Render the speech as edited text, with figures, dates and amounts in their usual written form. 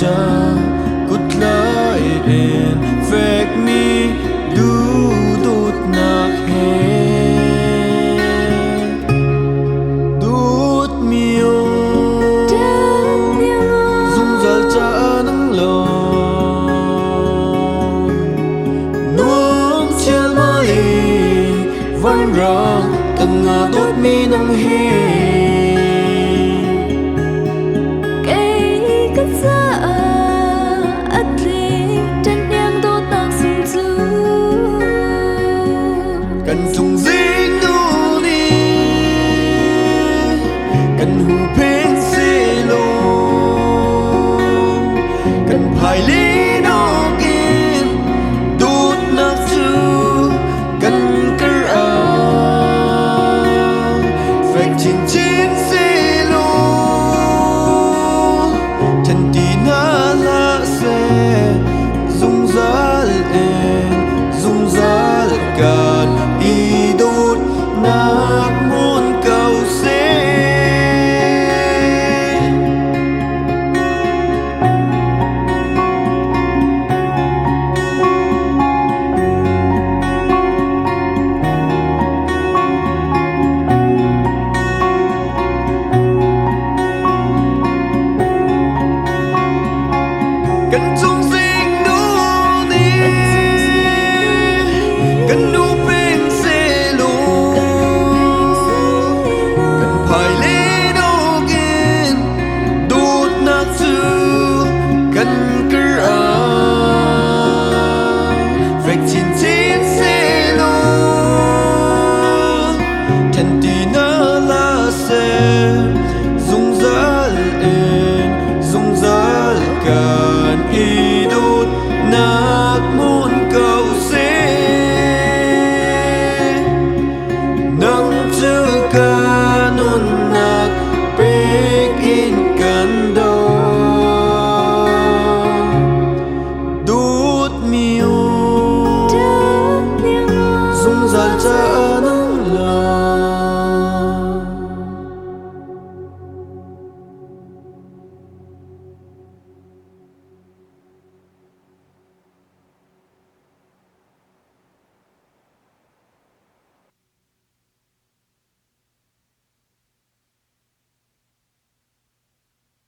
cha cút lại en phek mi du đút nạc he đút miêu dung dal cha nang lo nuông chia mai văn ra từng ngà đút mi nang he cần dùng dính đủ đi cần hù bên xê lô cần phải lý nó in đút nạc sư cần cơ phạch chín chín xê lô chân tí na la xe dung giá lên dung giá lên đi đốt nát muôn cầu xe cần dung dính đủ đi cần đủ phải lý đâu kiên đút nát sư